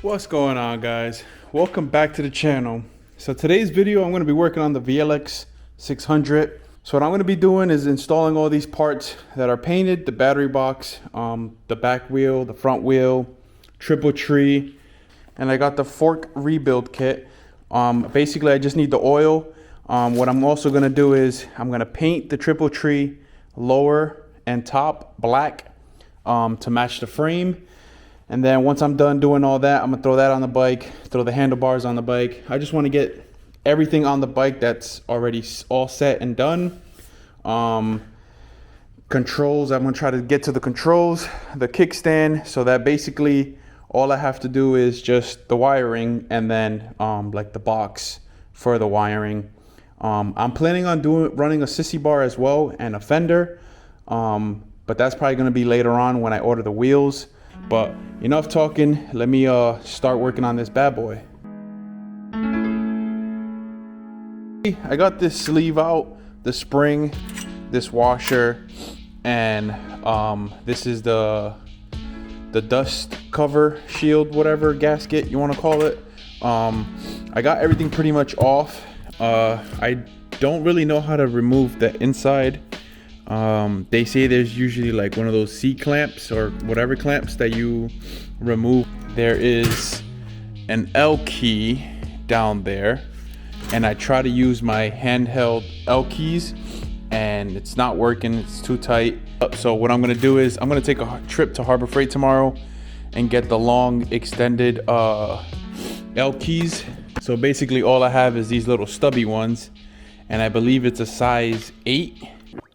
What's going on, guys? Welcome back to the channel. So today's video I'm going to be working on the VLX 600. So what I'm going to be doing is installing all these parts that are painted: the battery box, the back wheel, the front wheel, triple tree, and I got the fork rebuild kit. Basically I just need the oil. What I'm also going to do is I'm going to paint the triple tree lower and top black to match the frame. And then once I'm done doing all that, I'm gonna throw that on the bike, throw the handlebars on the bike. I just want to get everything on the bike that's already all set and done. Controls, I'm gonna try to get to the controls, the kickstand, so that basically all I have to do is just the wiring and then like the box for the wiring. I'm planning on running a sissy bar as well and a fender, but that's probably gonna be later on when I order the wheels. But enough talking, let me start working on this bad boy. I got this sleeve out, the spring, this washer, and this is the dust cover shield, whatever gasket you want to call it. I got everything pretty much off. I don't really know how to remove the inside. They say there's usually like one of those C clamps or whatever clamps that you remove. There is an L key down there, and I try to use my handheld L keys and it's not working, it's too tight. So what I'm gonna do is I'm gonna take a trip to Harbor Freight tomorrow and get the long extended L keys. So basically all I have is these little stubby ones, and I believe it's a size 8.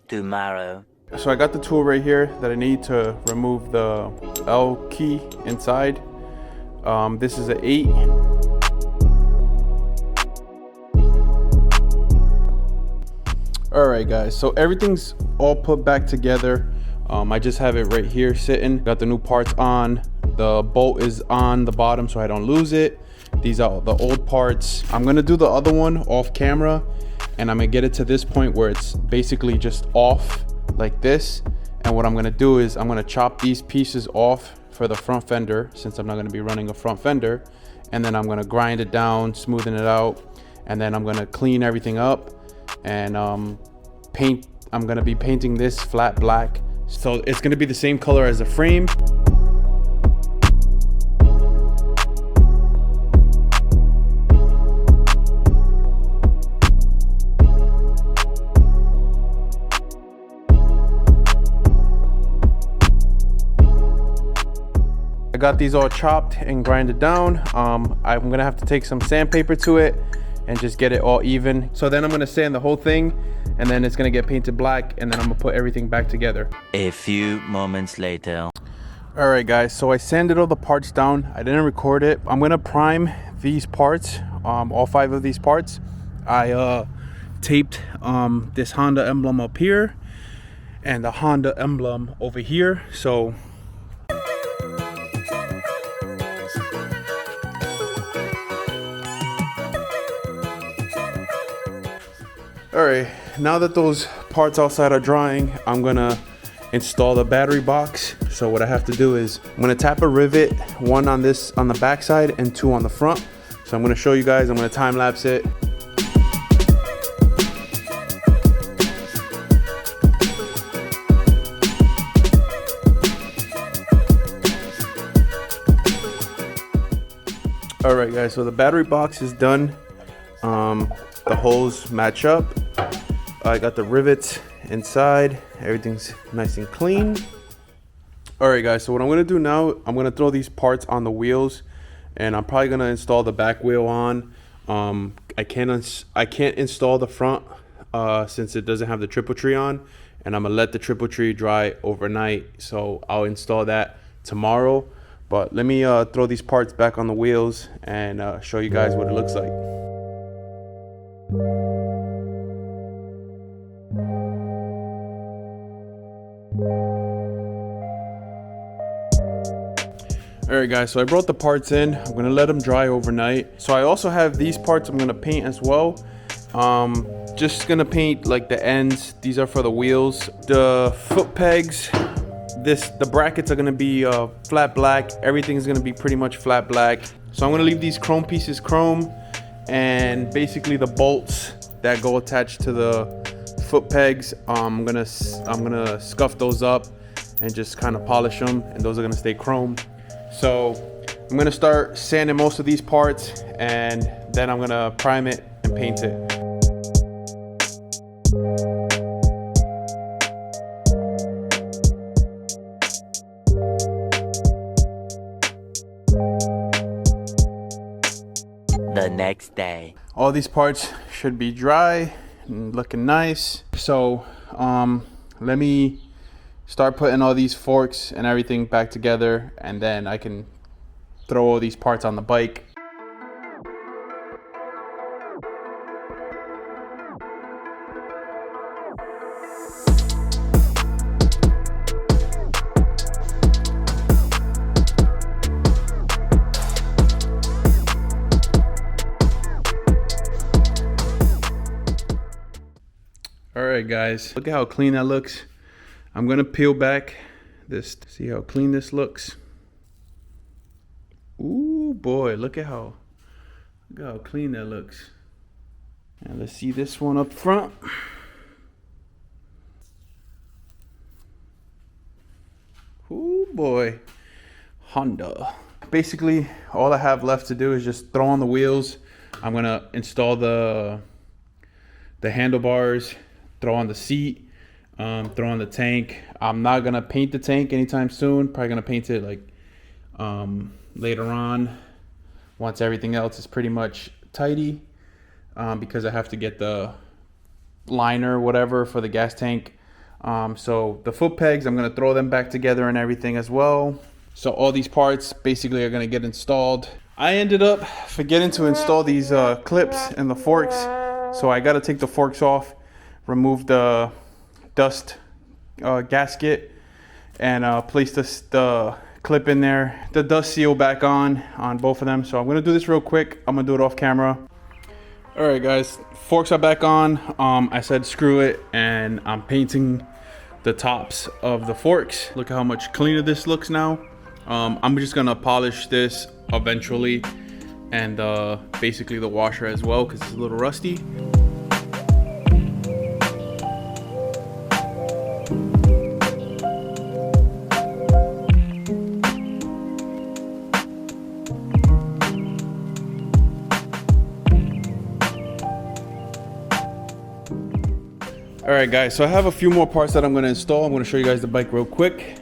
Tomorrow. So I got the tool right here that I need to remove the L key inside. This is an 8. Alright guys, so everything's all put back together. I just have it right here sitting. Got the new parts on. The bolt is on the bottom so I don't lose it. These are the old parts. I'm gonna do the other one off camera, and I'm gonna get it to this point where it's basically just off like this. And what I'm gonna do is I'm gonna chop these pieces off for the front fender, since I'm not gonna be running a front fender. And then I'm gonna grind it down, smoothen it out, and then I'm gonna clean everything up and paint. I'm gonna be painting this flat black, so it's gonna be the same color as the frame. I got these all chopped and grinded down. I'm gonna have to take some sandpaper to it and just get it all even. So then I'm gonna sand the whole thing, and then it's gonna get painted black, and then I'm gonna put everything back together. A few moments later. All right guys, so I sanded all the parts down. I didn't record it. I'm gonna prime these parts, all 5 of these parts. I taped this Honda emblem up here and the Honda emblem over here. So all right, now that those parts outside are drying, I'm gonna install the battery box. So what I have to do is I'm gonna tap a rivet, 1 on the back side and 2 on the front. So I'm gonna show you guys. I'm gonna time lapse it. All right guys, so the battery box is done. The holes match up. I got the rivets inside. Everything's nice and clean. All right guys, so what I'm gonna do now, I'm gonna throw these parts on the wheels, and I'm probably gonna install the back wheel on. I can't install the front since it doesn't have the triple tree on, and I'm gonna let the triple tree dry overnight. So I'll install that tomorrow. But let me throw these parts back on the wheels and show you guys what it looks like. Alright guys, so I brought the parts in. I'm gonna let them dry overnight. So I also have these parts I'm gonna paint as well. Just gonna paint like the ends. These are for the wheels. The foot pegs, the brackets are gonna be flat black. Everything is gonna be pretty much flat black. So I'm gonna leave these chrome pieces chrome, and basically the bolts that go attached to the foot pegs, I'm gonna scuff those up and just kind of polish them, and those are gonna stay chrome. So I'm gonna start sanding most of these parts, and then I'm gonna prime it and paint it. The next day. All these parts should be dry and looking nice. So let me start putting all these forks and everything back together, and then I can throw all these parts on the bike. All right, guys, look at how clean that looks. I'm gonna peel back this to see how clean this looks. Ooh boy, look at how clean that looks. And let's see this one up front. Ooh boy, Honda. Basically, all I have left to do is just throw on the wheels. I'm gonna install the handlebars, throw on the seat, throw on the tank. I'm not gonna paint the tank anytime soon. Probably gonna paint it like later on, once everything else is pretty much tidy, because I have to get the liner, whatever, for the gas tank. So the foot pegs, I'm gonna throw them back together and everything as well. So all these parts basically are gonna get installed. I ended up forgetting to install these clips and the forks. So I gotta take the forks off, remove the dust gasket, and place the clip in there, the dust seal back on both of them. So I'm gonna do this real quick. I'm gonna do it off camera. All right, guys, forks are back on. I said screw it, and I'm painting the tops of the forks. Look at how much cleaner this looks now. I'm just gonna polish this eventually, and basically the washer as well, because it's a little rusty. All right, guys, so I have a few more parts that I'm going to install. I'm going to show you guys the bike real quick.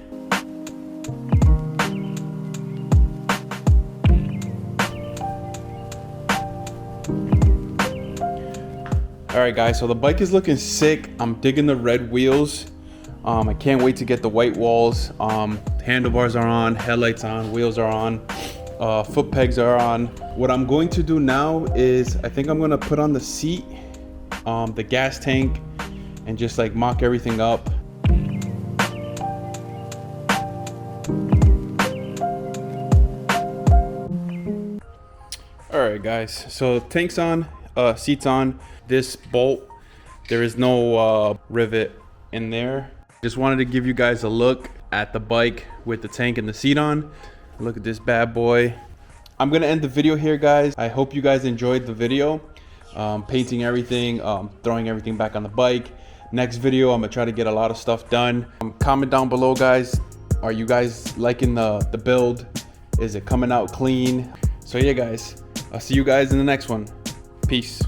All right, guys, so the bike is looking sick. I'm digging the red wheels. I can't wait to get the white walls. Handlebars are on, headlights on, wheels are on, foot pegs are on. What I'm going to do now is I think I'm going to put on the seat, the gas tank, and just like mock everything up. All right, guys, so tank's on, seat's on. This bolt, there is no rivet in there. Just wanted to give you guys a look at the bike with the tank and the seat on. Look at this bad boy. I'm gonna end the video here, guys. I hope you guys enjoyed the video. Painting everything, throwing everything back on the bike. Next video, I'm gonna try to get a lot of stuff done. Comment down below, guys. Are you guys liking the build? Is it coming out clean? So yeah, guys, I'll see you guys in the next one. Peace.